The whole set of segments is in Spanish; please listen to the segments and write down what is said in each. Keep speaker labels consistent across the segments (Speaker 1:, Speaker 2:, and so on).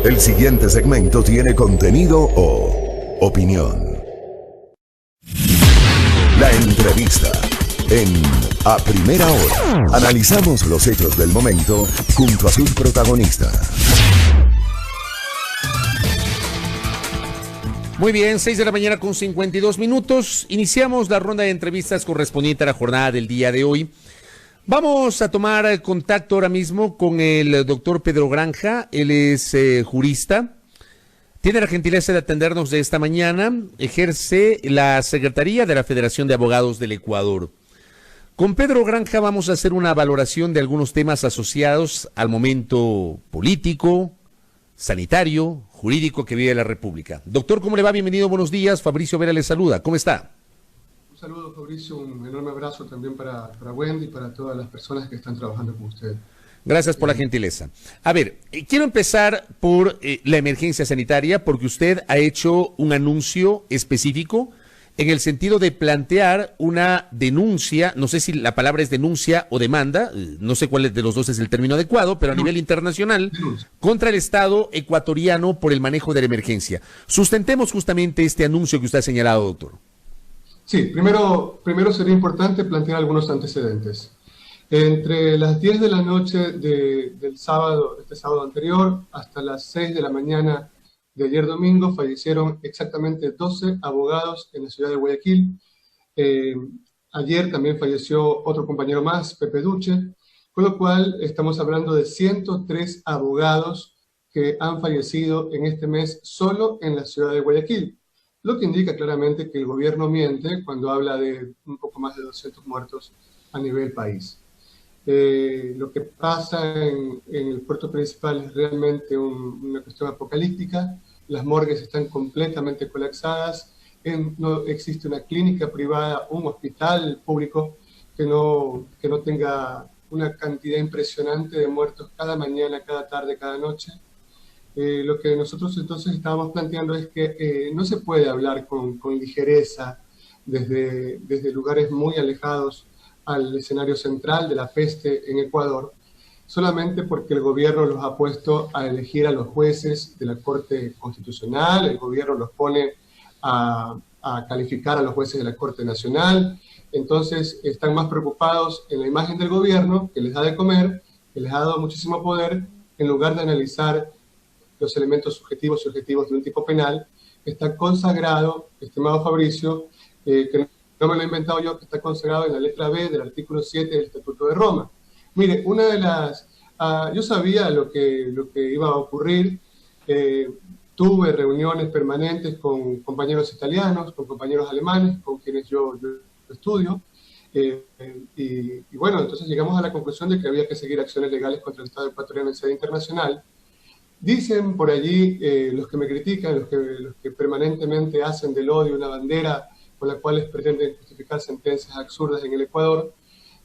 Speaker 1: El siguiente segmento tiene contenido o opinión. La entrevista en A Primera Hora. Analizamos los hechos del momento junto a sus protagonistas.
Speaker 2: Muy bien, 6 de la mañana con 52 minutos. Iniciamos la ronda de entrevistas correspondiente a la jornada del día de hoy. Vamos a tomar contacto ahora mismo con el doctor Pedro Granja. Él es jurista. Tiene la gentileza de atendernos de esta mañana. Ejerce la Secretaría de la Federación de Abogados del Ecuador. Con Pedro Granja vamos a hacer una valoración de algunos temas asociados al momento político, sanitario, jurídico que vive la República. Doctor, ¿cómo le va? Bienvenido, buenos días. Fabricio Vera le saluda. ¿Cómo está?
Speaker 3: Un saludo, Fabricio. Un enorme abrazo también para Wendy y para todas las personas que están trabajando con usted.
Speaker 2: Gracias por la gentileza. A ver, quiero empezar por la emergencia sanitaria porque usted ha hecho un anuncio específico en el sentido de plantear una denuncia, no sé si la palabra es denuncia o demanda, no sé cuál de los dos es el término adecuado, pero a nivel internacional, contra el Estado ecuatoriano por el manejo de la emergencia. Sustentemos justamente este anuncio que usted ha señalado, doctor.
Speaker 3: Sí, primero sería importante plantear algunos antecedentes. Entre las 10 de la noche del sábado, este sábado anterior, hasta las 6 de la mañana de ayer domingo, fallecieron exactamente 12 abogados en la ciudad de Guayaquil. Ayer también falleció otro compañero más, Pepe Duche, con lo cual estamos hablando de 103 abogados que han fallecido en este mes solo en la ciudad de Guayaquil, lo que indica claramente que el gobierno miente cuando habla de un poco más de 200 muertos a nivel país. Lo que pasa en el puerto principal es realmente una cuestión apocalíptica. Las morgues están completamente colapsadas. No existe una clínica privada, un hospital público que no tenga una cantidad impresionante de muertos cada mañana, cada tarde, cada noche. Lo que nosotros entonces estábamos planteando es que no se puede hablar con ligereza desde lugares muy alejados al escenario central de la peste en Ecuador, solamente porque el gobierno los ha puesto a elegir a los jueces de la Corte Constitucional, el gobierno los pone a calificar a los jueces de la Corte Nacional. Entonces están más preocupados en la imagen del gobierno, que les da de comer, que les ha dado muchísimo poder, en lugar de analizar los elementos subjetivos y objetivos de un tipo penal, que está consagrado, estimado Fabricio, que no me lo he inventado yo, que está consagrado en la letra B del artículo 7 del Estatuto de Roma. Mire, yo sabía lo que iba a ocurrir. Tuve reuniones permanentes con compañeros italianos, con compañeros alemanes, con quienes yo estudio. Y bueno, entonces llegamos a la conclusión de que había que seguir acciones legales contra el Estado ecuatoriano en sede internacional. Dicen por allí los que me critican, los que permanentemente hacen del odio una bandera con la cual pretenden justificar sentencias absurdas en el Ecuador,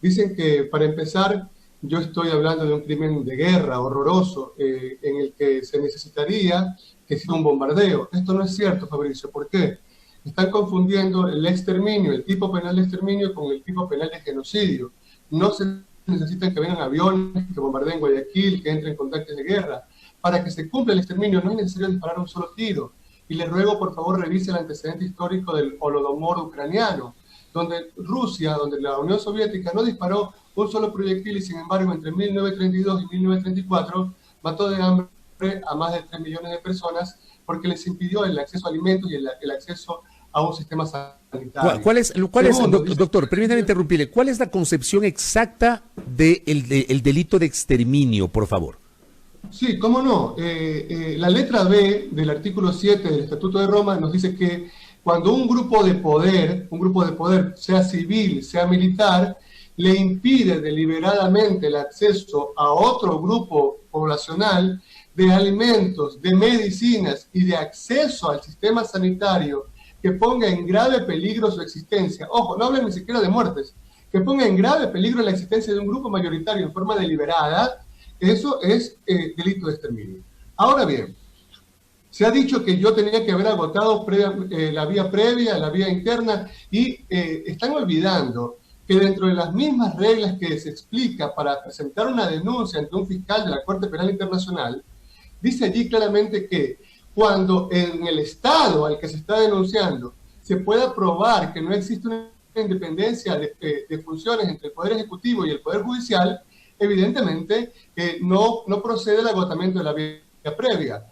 Speaker 3: dicen que, para empezar, yo estoy hablando de un crimen de guerra horroroso en el que se necesitaría que sea un bombardeo. Esto no es cierto, Fabricio. ¿Por qué? Están confundiendo el exterminio, el tipo penal de exterminio, con el tipo penal de genocidio. No se necesitan que vengan aviones, que bombardeen Guayaquil, que entren con tanques de guerra. Para que se cumpla el exterminio no es necesario disparar un solo tiro. Y les ruego, por favor, revise el antecedente histórico del Holodomor ucraniano, donde Rusia, donde la Unión Soviética no disparó un solo proyectil y, sin embargo, entre 1932 y 1934 mató de hambre a más de 3 millones de personas porque les impidió el acceso a alimentos y el acceso a un sistema sanitario.
Speaker 2: Doctor, permítame interrumpirle, ¿cuál es la concepción exacta del delito de exterminio, por favor?
Speaker 3: Sí, cómo no. La letra B del artículo 7 del Estatuto de Roma nos dice que cuando un grupo de poder, sea civil, sea militar, le impide deliberadamente el acceso a otro grupo poblacional de alimentos, de medicinas y de acceso al sistema sanitario que ponga en grave peligro su existencia. Ojo, no hablen ni siquiera de muertes, que ponga en grave peligro la existencia de un grupo mayoritario en forma deliberada. Eso es delito de exterminio. Ahora bien, se ha dicho que yo tenía que haber agotado la vía previa, la vía interna, y están olvidando que dentro de las mismas reglas que se explica para presentar una denuncia ante un fiscal de la Corte Penal Internacional, dice allí claramente que cuando en el Estado al que se está denunciando se pueda probar que no existe una independencia de funciones entre el Poder Ejecutivo y el Poder Judicial, evidentemente no procede el agotamiento de la vía previa.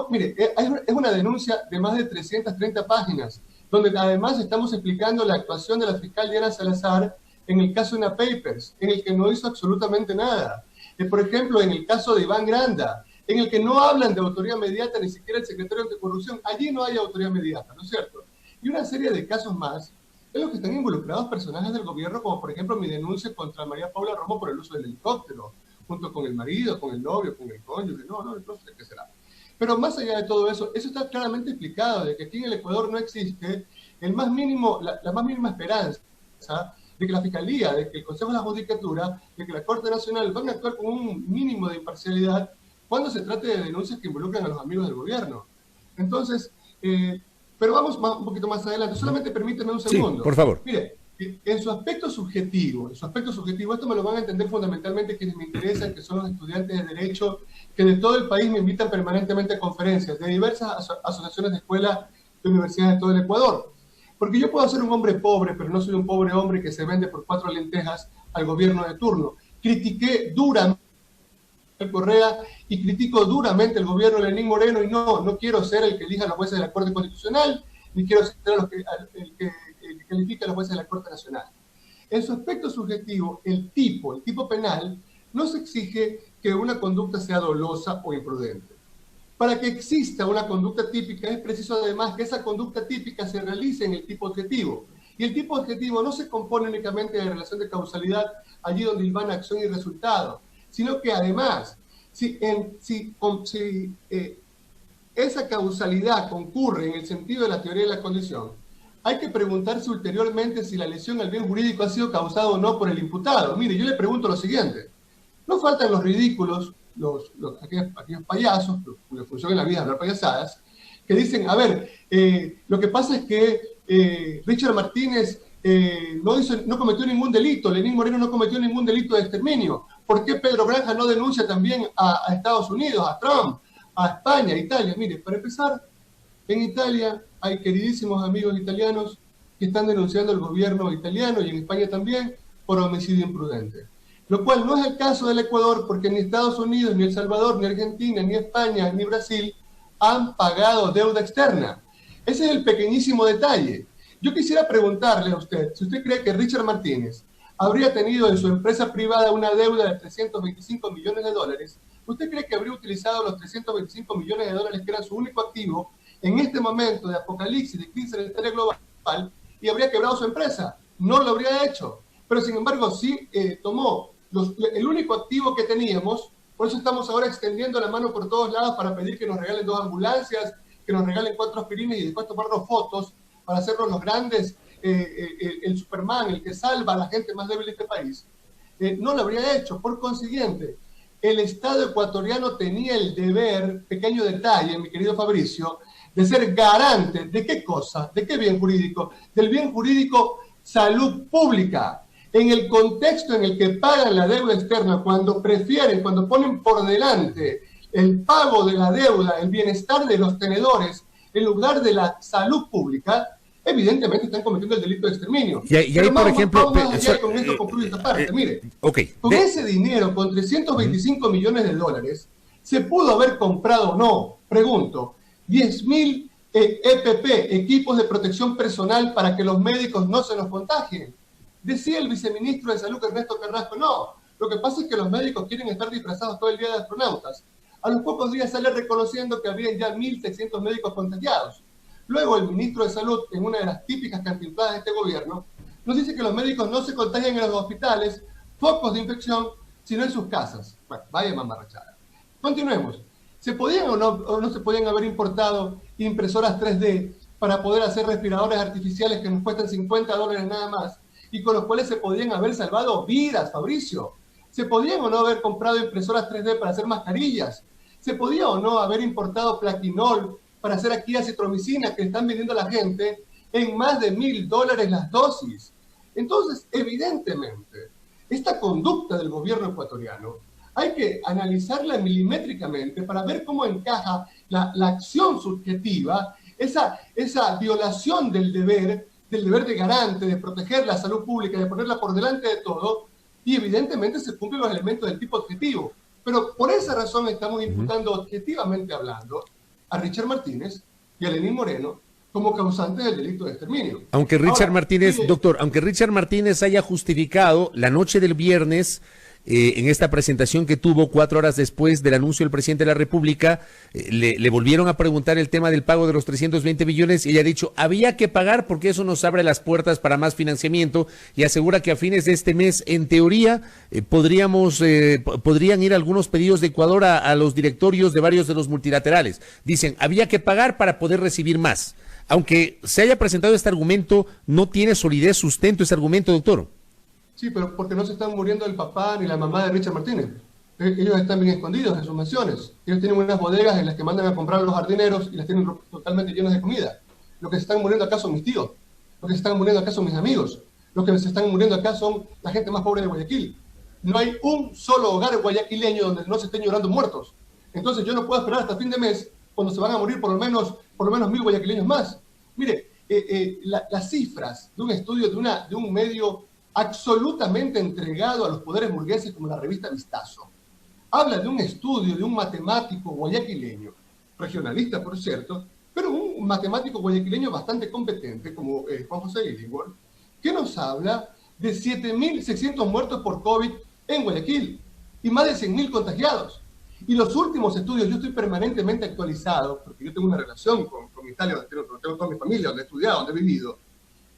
Speaker 3: Mire, es una denuncia de más de 330 páginas, donde además estamos explicando la actuación de la fiscal Diana Salazar en el caso de Papers, en el que no hizo absolutamente nada. Por ejemplo, en el caso de Iván Granda, en el que no hablan de autoridad mediata, ni siquiera el secretario anticorrupción, allí no hay autoridad mediata, ¿no es cierto? Y una serie de casos más en los que están involucrados personajes del gobierno, como por ejemplo mi denuncia contra María Paula Romo por el uso del helicóptero, junto con el marido, con el novio, con el cónyuge, no sé qué será. Pero más allá de todo eso, eso está claramente explicado, de que aquí en el Ecuador no existe la más mínima esperanza de que la Fiscalía, de que el Consejo de la Judicatura, de que la Corte Nacional van a actuar con un mínimo de imparcialidad cuando se trate de denuncias que involucran a los amigos del gobierno. Entonces, pero vamos un poquito más adelante. Solamente permíteme un segundo.
Speaker 2: Sí, por favor.
Speaker 3: Mire, en su aspecto subjetivo, esto me lo van a entender fundamentalmente quienes me interesan, que son los estudiantes de Derecho, que de todo el país me invitan permanentemente a conferencias de diversas asociaciones de escuelas de universidades de todo el Ecuador. Porque yo puedo ser un hombre pobre, pero no soy un pobre hombre que se vende por 4 lentejas al gobierno de turno. Critiqué duramente Correa y critico duramente el gobierno de Lenín Moreno, y no quiero ser el que elija a los jueces de la Corte Constitucional, ni quiero ser el que califica a los jueces de la Corte Nacional. En su aspecto subjetivo, el tipo penal, no se exige que una conducta sea dolosa o imprudente. Para que exista una conducta típica es preciso además que esa conducta típica se realice en el tipo objetivo. Y el tipo objetivo no se compone únicamente de relación de causalidad, allí donde hilvana acción y resultado, sino que además, si esa causalidad concurre en el sentido de la teoría de la condición, hay que preguntarse ulteriormente si la lesión al bien jurídico ha sido causada o no por el imputado. Mire, yo le pregunto lo siguiente: no faltan los ridículos, aquellos payasos, cuya función en la vida es hablar payasadas, que dicen, a ver, lo que pasa es que Richard Martínez no cometió ningún delito, Lenín Moreno no cometió ningún delito de exterminio. ¿Por qué Pedro Granja no denuncia también a Estados Unidos, a Trump, a España, a Italia? Mire, para empezar, en Italia hay queridísimos amigos italianos que están denunciando al gobierno italiano, y en España también, por homicidio imprudente. Lo cual no es el caso del Ecuador, porque ni Estados Unidos, ni El Salvador, ni Argentina, ni España, ni Brasil han pagado deuda externa. Ese es el pequeñísimo detalle. Yo quisiera preguntarle a usted, si usted cree que Richard Martínez habría tenido en su empresa privada una deuda de 325 millones de dólares, ¿usted cree que habría utilizado los 325 millones de dólares que eran su único activo en este momento de apocalipsis, de crisis sanitaria global, y habría quebrado su empresa? No lo habría hecho. Pero sin embargo sí tomó el único activo que teníamos. Por eso estamos ahora extendiendo la mano por todos lados para pedir que nos regalen 2 ambulancias, que nos regalen 4 aspirinas, y después tomarnos fotos para hacernos los grandes, el Superman, el que salva a la gente más débil de este país. No lo habría hecho. Por consiguiente, el Estado ecuatoriano tenía el deber, pequeño detalle, mi querido Fabricio, de ser garante ¿de qué cosa? ¿De qué bien jurídico? Del bien jurídico salud pública. En el contexto en el que pagan la deuda externa, cuando ponen por delante el pago de la deuda, el bienestar de los tenedores, en lugar de la salud pública, evidentemente están cometiendo el delito de exterminio.
Speaker 2: Y ahí, por ejemplo...
Speaker 3: con esto concluyo esta parte. Mire, con ese dinero, con 325 millones de dólares, ¿se pudo haber comprado o no? Pregunto, 10.000 EPP, equipos de protección personal, para que los médicos no se nos contagien. Decía el viceministro de Salud, Ernesto Carrasco, no, lo que pasa es que los médicos quieren estar disfrazados todo el día de astronautas. A los pocos días sale reconociendo que había ya 1.600 médicos contagiados. Luego el ministro de Salud, en una de las típicas cantinfladas de este gobierno, nos dice que los médicos no se contagian en los hospitales, focos de infección, sino en sus casas. Bueno, vaya mamarrachada. Continuemos. ¿Se podían o no se podían haber importado impresoras 3D para poder hacer respiradores artificiales que nos cuestan $50 nada más, y con los cuales se podían haber salvado vidas, Fabricio? ¿Se podían o no haber comprado impresoras 3D para hacer mascarillas? ¿Se podía o no haber importado plaquinol para hacer aquí acitromicina que están vendiendo a la gente en más de $1.000 las dosis? Entonces, evidentemente, esta conducta del gobierno ecuatoriano hay que analizarla milimétricamente para ver cómo encaja la acción subjetiva, esa violación del deber de garante, de proteger la salud pública, de ponerla por delante de todo, y evidentemente se cumplen los elementos del tipo objetivo. Pero por esa razón estamos imputando objetivamente hablando a Richard Martínez y a Lenín Moreno como causantes del delito de exterminio.
Speaker 2: Aunque Richard Martínez, doctor, aunque Richard Martínez haya justificado la noche del viernes, en esta presentación que tuvo 4 horas después del anuncio del presidente de la República, le volvieron a preguntar el tema del pago de los 320 millones y ella ha dicho, había que pagar porque eso nos abre las puertas para más financiamiento, y asegura que a fines de este mes, en teoría, podrían ir algunos pedidos de Ecuador a los directorios de varios de los multilaterales. Dicen, había que pagar para poder recibir más. Aunque se haya presentado este argumento, no tiene solidez, sustento ese argumento, doctor.
Speaker 3: Sí, pero porque no se están muriendo el papá ni la mamá de Richard Martínez. Ellos están bien escondidos en sus mansiones. Ellos tienen unas bodegas en las que mandan a comprar los jardineros y las tienen totalmente llenas de comida. Los que se están muriendo acá son mis tíos. Los que se están muriendo acá son mis amigos. Los que se están muriendo acá son la gente más pobre de Guayaquil. No hay un solo hogar guayaquileño donde no se estén llorando muertos. Entonces yo no puedo esperar hasta fin de mes cuando se van a morir por lo menos 1.000 guayaquileños más. Mire, las cifras de un estudio de un medio absolutamente entregado a los poderes burgueses como la revista Vistazo, habla de un estudio de un matemático guayaquileño, regionalista por cierto, pero un matemático guayaquileño bastante competente como Juan José Illingworth, que nos habla de 7.600 muertos por COVID en Guayaquil y más de 100.000 contagiados. Y los últimos estudios, yo estoy permanentemente actualizado, porque yo tengo una relación con Italia, donde tengo toda mi familia, donde he estudiado, donde he vivido.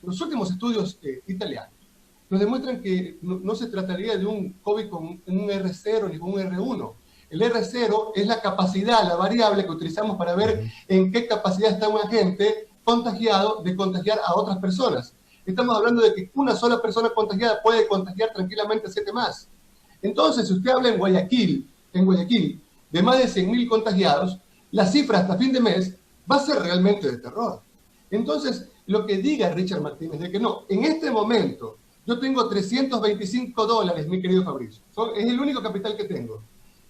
Speaker 3: Los últimos estudios italianos nos demuestran que no se trataría de un COVID con un R0 ni con un R1. El R0 es la capacidad, la variable que utilizamos para ver en qué capacidad está un agente contagiado de contagiar a otras personas. Estamos hablando de que una sola persona contagiada puede contagiar tranquilamente a 7 más. Entonces, si usted habla en Guayaquil, de más de 100.000 contagiados, la cifra hasta fin de mes va a ser realmente de terror. Entonces, lo que diga Richard Martínez de que no, en este momento yo tengo $325, mi querido Fabricio. Es el único capital que tengo.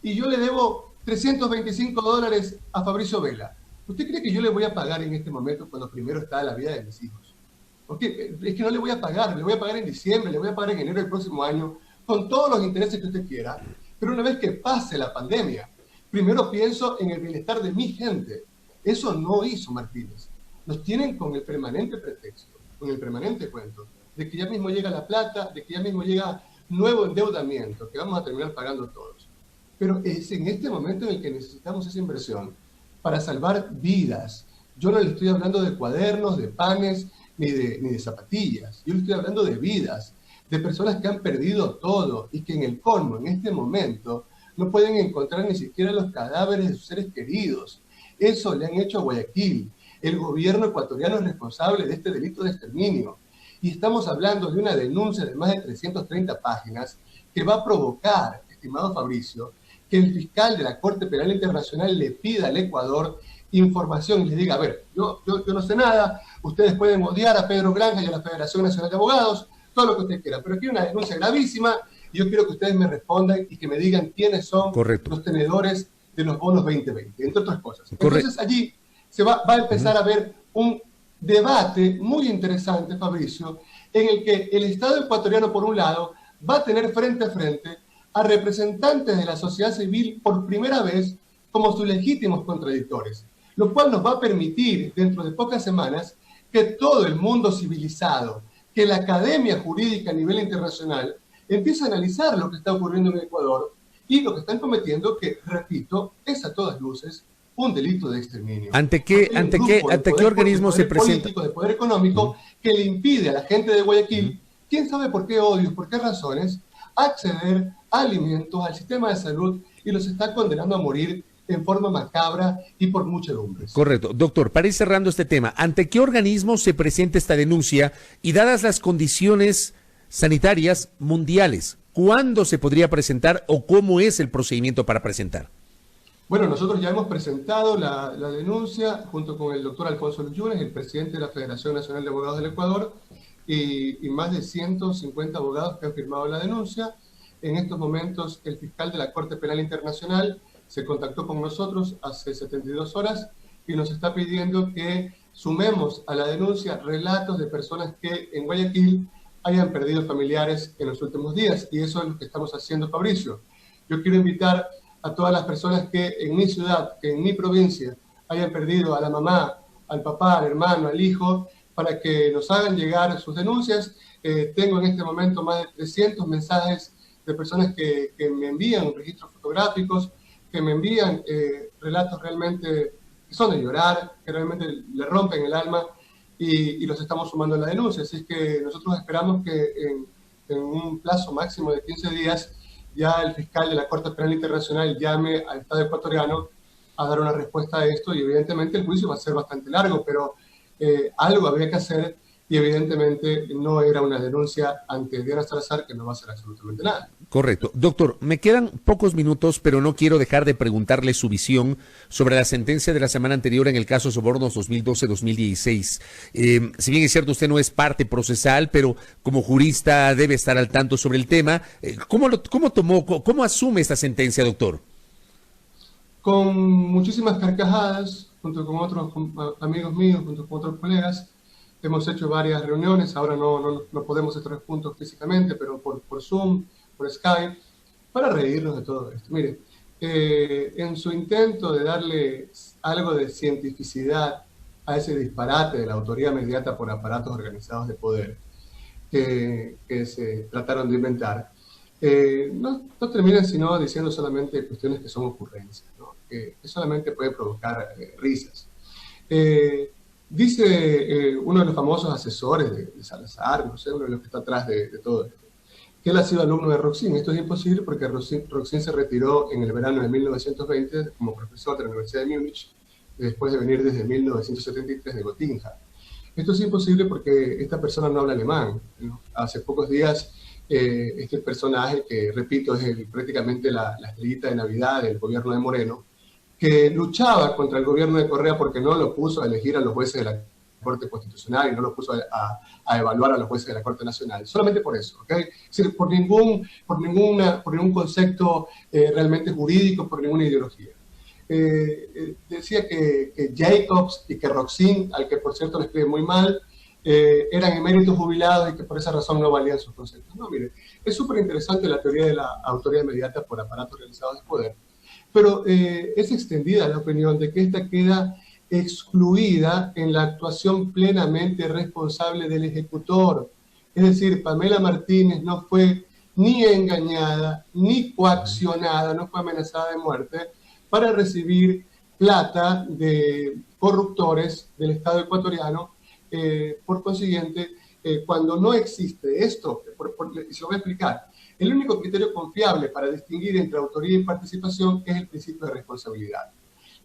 Speaker 3: Y yo le debo $325 a Fabricio Vela. ¿Usted cree que yo le voy a pagar en este momento cuando primero está la vida de mis hijos? Porque es que no le voy a pagar en diciembre, le voy a pagar en enero del próximo año, con todos los intereses que usted quiera. Pero una vez que pase la pandemia, primero pienso en el bienestar de mi gente. Eso no hizo Martínez. Nos tienen con el permanente pretexto, con el permanente cuento, de que ya mismo llega la plata, de que ya mismo llega nuevo endeudamiento, que vamos a terminar pagando todos. Pero es en este momento en el que necesitamos esa inversión para salvar vidas. Yo no le estoy hablando de cuadernos, de panes, ni de zapatillas. Yo le estoy hablando de vidas, de personas que han perdido todo y que en el colmo, en este momento, no pueden encontrar ni siquiera los cadáveres de sus seres queridos. Eso le han hecho a Guayaquil. El gobierno ecuatoriano es responsable de este delito de exterminio. Y estamos hablando de una denuncia de más de 330 páginas que va a provocar, estimado Fabricio, que el fiscal de la Corte Penal Internacional le pida al Ecuador información y le diga, a ver, yo no sé nada, ustedes pueden odiar a Pedro Granja y a la Federación Nacional de Abogados, todo lo que ustedes quieran, pero aquí hay una denuncia gravísima y yo quiero que ustedes me respondan y que me digan quiénes son los tenedores de los bonos 2020, entre otras cosas. Entonces allí se va a empezar a ver un debate muy interesante, Fabricio, en el que el Estado ecuatoriano, por un lado, va a tener frente a frente a representantes de la sociedad civil por primera vez como sus legítimos contradictores, lo cual nos va a permitir, dentro de pocas semanas, que todo el mundo civilizado, que la academia jurídica a nivel internacional empiece a analizar lo que está ocurriendo en Ecuador y lo que están cometiendo, que, repito, es a todas luces un delito de exterminio.
Speaker 2: ¿Ante qué organismo se presenta?
Speaker 3: De poder económico que le impide a la gente de Guayaquil, quién sabe por qué odios, por qué razones, acceder a alimentos, al sistema de salud, y los está condenando a morir en forma macabra y por muchedumbres.
Speaker 2: Correcto. Doctor, para ir cerrando este tema, ¿ante qué organismo se presenta esta denuncia? Y dadas las condiciones sanitarias mundiales, ¿cuándo se podría presentar o cómo es el procedimiento para presentar?
Speaker 3: Bueno, nosotros ya hemos presentado la denuncia junto con el doctor Alfonso Luyunes, el presidente de la Federación Nacional de Abogados del Ecuador, y más de 150 abogados que han firmado la denuncia. en estos momentos el fiscal de la Corte Penal Internacional se contactó con nosotros hace 72 horas y nos está pidiendo que sumemos a la denuncia relatos de personas que en Guayaquil hayan perdido familiares en los últimos días, y eso es lo que estamos haciendo, Fabricio. Yo quiero invitar a todas las personas que en mi ciudad, que en mi provincia, hayan perdido a la mamá, al papá, al hermano, al hijo, para que nos hagan llegar sus denuncias. Tengo en este momento más de 300 mensajes de personas que me envían registros fotográficos, que me envían relatos realmente que son de llorar, que realmente le rompen el alma, y los estamos sumando en la denuncia. Así es que nosotros esperamos que en un plazo máximo de 15 días ya el fiscal de la Corte Penal Internacional llame al Estado ecuatoriano a dar una respuesta a esto, y evidentemente el juicio va a ser bastante largo, pero algo habría que hacer, y evidentemente no era una denuncia ante Diana Salazar, que no va a hacer absolutamente nada.
Speaker 2: Correcto. Doctor, me quedan pocos minutos, pero no quiero dejar de preguntarle su visión sobre la sentencia de la semana anterior en el caso Sobornos 2012-2016. Si bien es cierto, usted no es parte procesal, pero como jurista debe estar al tanto sobre el tema. ¿Cómo asume esta sentencia, doctor?
Speaker 3: Con muchísimas carcajadas, junto con otros amigos míos, junto con otros colegas. Hemos hecho varias reuniones, ahora no podemos estar juntos físicamente, pero por Zoom, por Skype, para reírnos de todo esto. Mire, en su intento de darle algo de cientificidad a ese disparate de la autoría mediata por aparatos organizados de poder que se trataron de inventar, no terminan sino diciendo solamente cuestiones que son ocurrencias, ¿no? Que solamente puede provocar risas. Dice uno de los famosos asesores de Salazar, no sé, uno de los que está atrás de todo esto, que él ha sido alumno de Roxin. Esto es imposible porque Roxin se retiró en el verano de 1920 como profesor de la Universidad de Múnich, después de venir desde 1973 de Gotinga. Esto es imposible porque esta persona no habla alemán, ¿no? Hace pocos días este personaje, que repito es prácticamente la estrellita de Navidad del gobierno de Moreno, que luchaba contra el gobierno de Correa porque no lo puso a elegir a los jueces de la Corte Constitucional y no lo puso a evaluar a los jueces de la Corte Nacional, solamente por eso, ¿ok? Es decir, por ningún concepto realmente jurídico, por ninguna ideología. Decía que Jacobs y que Roxin, al que por cierto le escribe muy mal, eran eméritos jubilados y que por esa razón no valían sus conceptos. No, mire, es súper interesante la teoría de la autoridad mediata por aparatos realizados de poder, pero es extendida la opinión de que esta queda excluida en la actuación plenamente responsable del ejecutor. Es decir, Pamela Martínez no fue ni engañada, ni coaccionada, no fue amenazada de muerte para recibir plata de corruptores del Estado ecuatoriano. Por consiguiente, cuando no existe esto, y se lo voy a explicar, el único criterio confiable para distinguir entre autoría y participación es el principio de responsabilidad.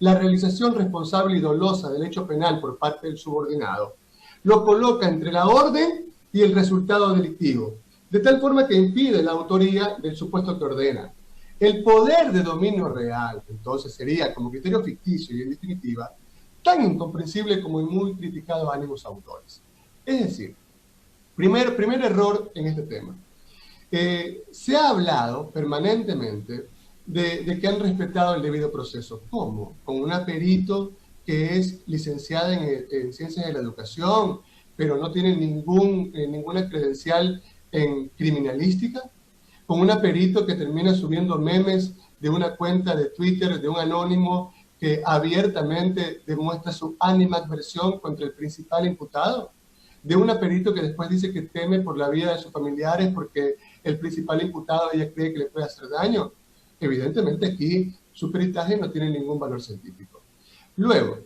Speaker 3: La realización responsable y dolosa del hecho penal por parte del subordinado lo coloca entre la orden y el resultado delictivo, de tal forma que impide la autoría del supuesto que ordena. El poder de dominio real, entonces, sería, como criterio ficticio y en definitiva, tan incomprensible como muy criticado a ánimos autores. Es decir, primer error en este tema. Se ha hablado permanentemente de que han respetado el debido proceso. ¿Cómo? Con una perito que es licenciada en Ciencias de la Educación, pero no tiene ninguna credencial en criminalística, con una perito que termina subiendo memes de una cuenta de Twitter de un anónimo que abiertamente demuestra su animadversión contra el principal imputado, de una perito que después dice que teme por la vida de sus familiares porque el principal imputado ella cree que le puede hacer daño. Evidentemente aquí su peritaje no tiene ningún valor científico. Luego,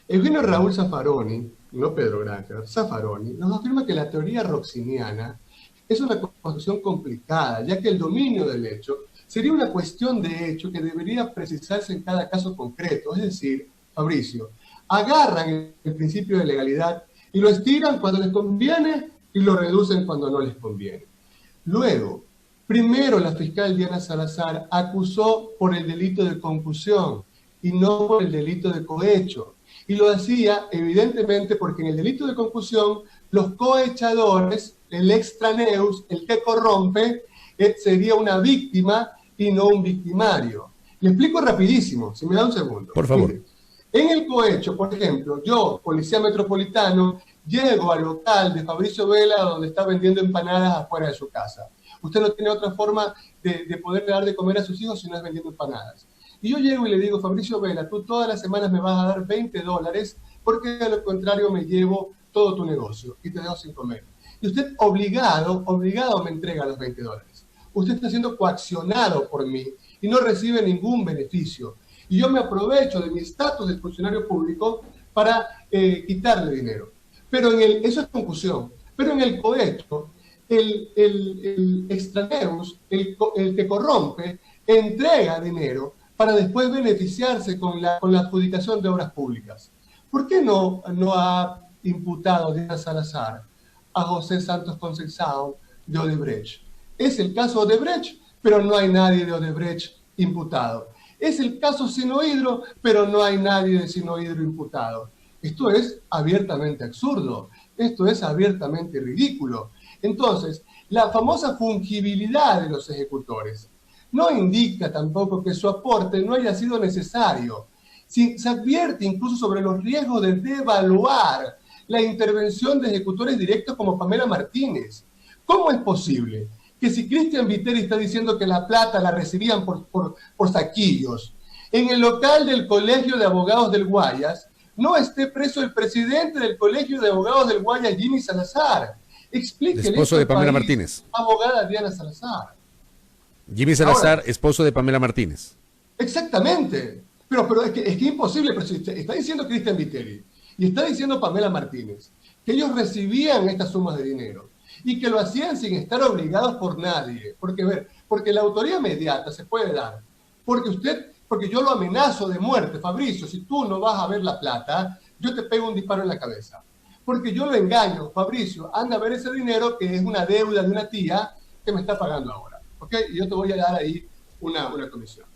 Speaker 3: Eugenio Raúl Zaffaroni, no Pedro Granja, Zaffaroni, nos afirma que la teoría roxiniana es una construcción complicada, ya que el dominio del hecho sería una cuestión de hecho que debería precisarse en cada caso concreto. Es decir, Fabricio, agarran el principio de legalidad y lo estiran cuando les conviene y lo reducen cuando no les conviene. Luego, primero la fiscal Diana Salazar acusó por el delito de concusión y no por el delito de cohecho. Y lo hacía evidentemente porque en el delito de concusión los cohechadores, el extraneus, el que corrompe, sería una víctima y no un victimario. Le explico rapidísimo, si me da un segundo.
Speaker 2: Por favor.
Speaker 3: Mire, en el cohecho, por ejemplo, yo, policía metropolitano, llego al local de Fabricio Vela donde está vendiendo empanadas afuera de su casa. Usted no tiene otra forma de poderle dar de comer a sus hijos si no es vendiendo empanadas. Y yo llego y le digo, Fabricio Vela, tú todas las semanas me vas a dar $20 porque de lo contrario me llevo todo tu negocio y te dejo sin comer. Y usted obligado me entrega los $20. Usted está siendo coaccionado por mí y no recibe ningún beneficio. Y yo me aprovecho de mi estatus de funcionario público para quitarle dinero. Pero eso es concusión. Pero en el cohecho, el extraneus, el que corrompe, entrega dinero para después beneficiarse con la adjudicación de obras públicas. ¿Por qué no ha imputado Diana Salazar a José Santos Conceizao de Odebrecht? Es el caso Odebrecht, pero no hay nadie de Odebrecht imputado. Es el caso Sinohydro, pero no hay nadie de Sinohydro imputado. Esto es abiertamente absurdo, esto es abiertamente ridículo. Entonces, la famosa fungibilidad de los ejecutores no indica tampoco que su aporte no haya sido necesario. Se advierte incluso sobre los riesgos de devaluar la intervención de ejecutores directos como Pamela Martínez. ¿Cómo es posible que si Cristian Viteri está diciendo que la plata la recibían por saquillos, en el local del Colegio de Abogados del Guayas no esté preso el presidente del Colegio de Abogados del Guayas, Jimmy Salazar? Explíquele.
Speaker 2: Esposo de Pamela Martínez.
Speaker 3: Abogada Diana Salazar.
Speaker 2: Jimmy Salazar, ahora, esposo de Pamela Martínez.
Speaker 3: Exactamente. Pero es que es imposible. Pero si está diciendo Cristian Viteri y está diciendo Pamela Martínez que ellos recibían estas sumas de dinero y que lo hacían sin estar obligados por nadie. Porque la autoría inmediata se puede dar. Porque yo lo amenazo de muerte, Fabricio, si tú no vas a ver la plata, yo te pego un disparo en la cabeza. Porque yo lo engaño, Fabricio, anda a ver ese dinero que es una deuda de una tía que me está pagando ahora. ¿Ok? Y yo te voy a dar ahí una comisión.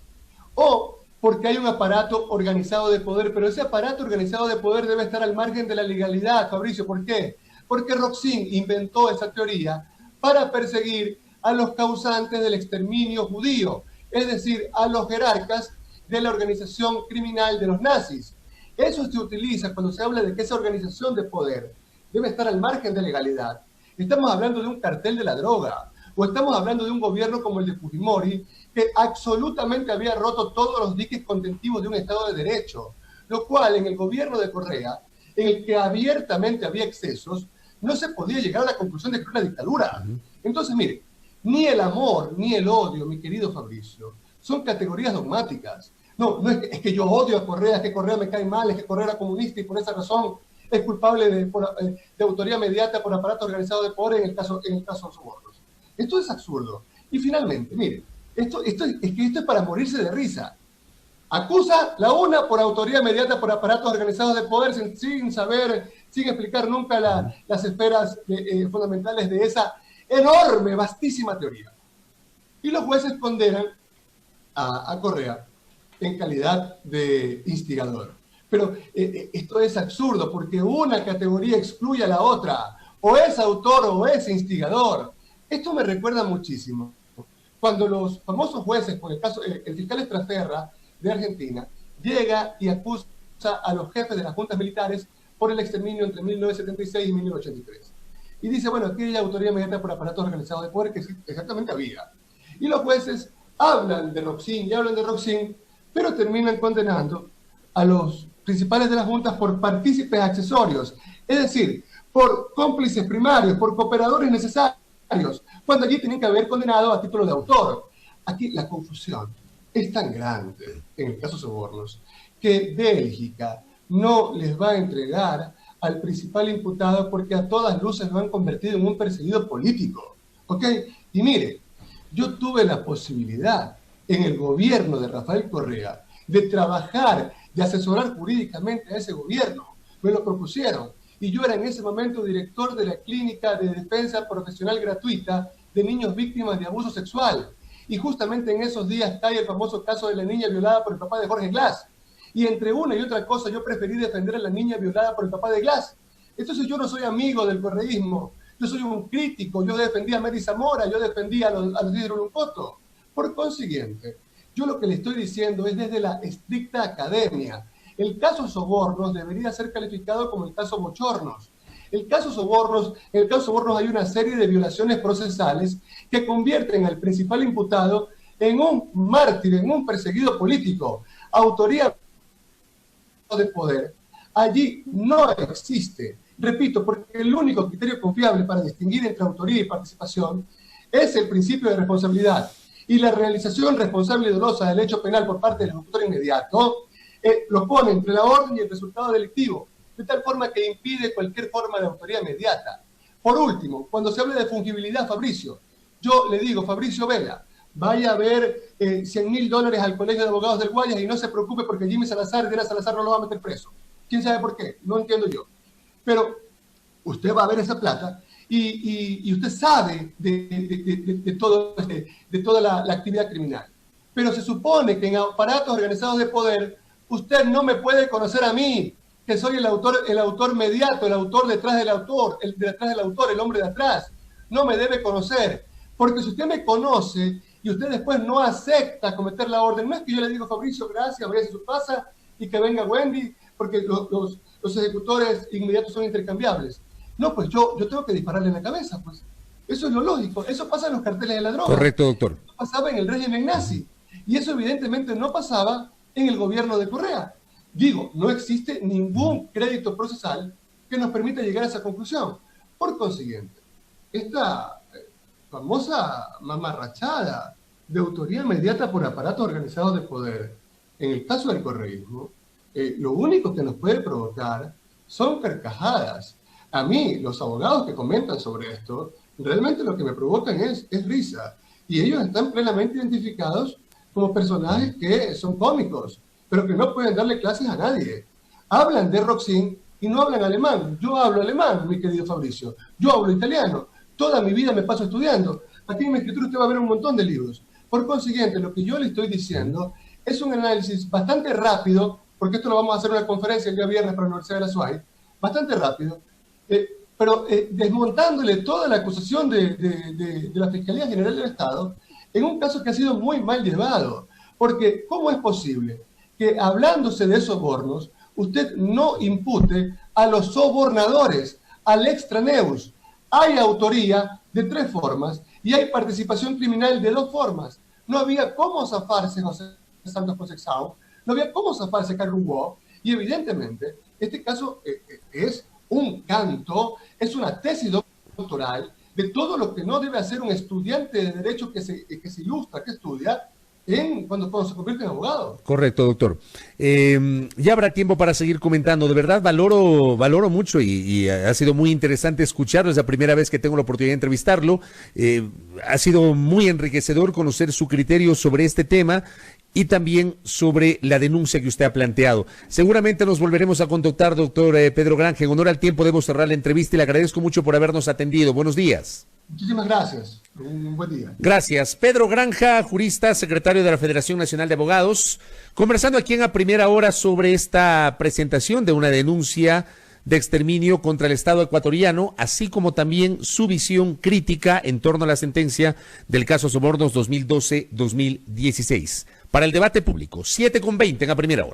Speaker 3: O porque hay un aparato organizado de poder, pero ese aparato organizado de poder debe estar al margen de la legalidad, Fabricio. ¿Por qué? Porque Roxin inventó esa teoría para perseguir a los causantes del exterminio judío, es decir, a los jerarcas de la organización criminal de los nazis. Eso se utiliza cuando se habla de que esa organización de poder debe estar al margen de legalidad. Estamos hablando de un cartel de la droga, o estamos hablando de un gobierno como el de Fujimori, que absolutamente había roto todos los diques contentivos de un Estado de Derecho, lo cual en el gobierno de Correa, en el que abiertamente había excesos, no se podía llegar a la conclusión de que era una dictadura. Entonces, mire, ni el amor ni el odio, mi querido Fabricio, son categorías dogmáticas. No es que yo odio a Correa, es que Correa me cae mal, es que Correa era comunista y por esa razón es culpable de autoría mediata por aparato organizado de poder en el caso de sobornos. Esto es absurdo. Y finalmente, mire, esto es para morirse de risa. Acusa la una por autoría mediata por aparatos organizados de poder sin explicar nunca las esferas fundamentales de esa enorme, vastísima teoría. Y los jueces condenan a Correa en calidad de instigador. Pero esto es absurdo porque una categoría excluye a la otra. O es autor o es instigador. Esto me recuerda muchísimo cuando los famosos jueces, por el caso, el fiscal Estraferra de Argentina, llega y acusa a los jefes de las juntas militares por el exterminio entre 1976 y 1983. Y dice, bueno, aquí hay autoría inmediata por aparatos organizados de poder, que exactamente había. Y los jueces hablan de Roxin y hablan de Roxin, pero terminan condenando a los principales de las juntas por partícipes accesorios, es decir, por cómplices primarios, por cooperadores necesarios, cuando allí tienen que haber condenado a título de autor. Aquí la confusión es tan grande en el caso Sobornos que Bélgica no les va a entregar al principal imputado porque a todas luces lo han convertido en un perseguido político. ¿Ok? Y mire, yo tuve la posibilidad en el gobierno de Rafael Correa de trabajar, de asesorar jurídicamente a ese gobierno. Me lo propusieron. Y yo era en ese momento director de la Clínica de Defensa Profesional Gratuita de Niños Víctimas de Abuso Sexual. Y justamente en esos días cae el famoso caso de la niña violada por el papá de Jorge Glass. Y entre una y otra cosa yo preferí defender a la niña violada por el papá de Glass. Entonces yo no soy amigo del correísmo, yo soy un crítico, yo defendía a Mary Zamora, yo defendía a los líderes Luncoto. Por consiguiente, yo lo que le estoy diciendo es desde la estricta academia. El caso Sobornos debería ser calificado como el caso Bochornos. En el caso Sobornos hay una serie de violaciones procesales que convierten al principal imputado en un mártir, en un perseguido político. Autoría de poder. Allí no existe, repito, porque el único criterio confiable para distinguir entre autoría y participación es el principio de responsabilidad. Y la realización responsable y dolosa del hecho penal por parte del ejecutor inmediato lo pone entre la orden y el resultado delictivo, de tal forma que impide cualquier forma de autoría inmediata. Por último, cuando se habla de fungibilidad, Fabricio, yo le digo, Fabricio Vela, vaya a ver $100.000 al Colegio de Abogados del Guayas y no se preocupe porque Jimmy Salazar, Diana Salazar no lo va a meter preso. ¿Quién sabe por qué? No entiendo yo. Pero usted va a ver esa plata y usted sabe de toda la actividad criminal. Pero se supone que en aparatos organizados de poder, usted no me puede conocer a mí, que soy el autor mediato, el autor detrás del autor, el hombre de atrás. No me debe conocer. Porque si usted me conoce y usted después no acepta cometer la orden, no es que yo le digo, Fabricio, gracias, vaya a su casa y que venga Wendy, porque los ejecutores inmediatos son intercambiables. No, pues yo tengo que dispararle en la cabeza, pues. Eso es lo lógico. Eso pasa en los carteles de la droga.
Speaker 2: Correcto, doctor.
Speaker 3: Eso pasaba en el régimen nazi. Y eso evidentemente no pasaba en el gobierno de Correa. Digo, no existe ningún crédito procesal que nos permita llegar a esa conclusión. Por consiguiente, esta famosa mamarrachada de autoría inmediata por aparatos organizados de poder, en el caso del correísmo, lo único que nos puede provocar son carcajadas. A mí, los abogados que comentan sobre esto, realmente lo que me provocan es risa. Y ellos están plenamente identificados como personajes que son cómicos, pero que no pueden darle clases a nadie. Hablan de Roxin y no hablan alemán. Yo hablo alemán, mi querido Fabricio. Yo hablo italiano. Toda mi vida me paso estudiando. Aquí en mi escritura usted va a ver un montón de libros. Por consiguiente, lo que yo le estoy diciendo es un análisis bastante rápido, porque esto lo vamos a hacer en una conferencia el día viernes para la Universidad de la SUAY, bastante rápido, pero desmontándole toda la acusación de la Fiscalía General del Estado en un caso que ha sido muy mal llevado. Porque, ¿cómo es posible que hablándose de sobornos, usted no impute a los sobornadores, al extraneus? Hay autoría de 3 formas y hay participación criminal de 2 formas. No había cómo zafarse José Santos Consexao, no había cómo zafarse Carlos Hugo, y evidentemente este caso es un canto, es una tesis doctoral de todo lo que no debe hacer un estudiante de derecho que se ilustra, que estudia, cuando se convierte en abogado.
Speaker 2: Correcto, doctor. Ya habrá tiempo para seguir comentando. De verdad, valoro mucho y ha sido muy interesante escucharlo. Es la primera vez que tengo la oportunidad de entrevistarlo. Ha sido muy enriquecedor conocer su criterio sobre este tema y también sobre la denuncia que usted ha planteado. Seguramente nos volveremos a contactar, doctor Pedro Granja. En honor al tiempo debo cerrar la entrevista y le agradezco mucho por habernos atendido. Buenos días.
Speaker 3: Muchísimas gracias. Un buen día.
Speaker 2: Gracias. Pedro Granja, jurista, secretario de la Federación Nacional de Abogados, conversando aquí en A Primera Hora sobre esta presentación de una denuncia de exterminio contra el Estado ecuatoriano, así como también su visión crítica en torno a la sentencia del caso Sobornos 2012-2016. Para el debate público, 7:20 en A Primera Hora.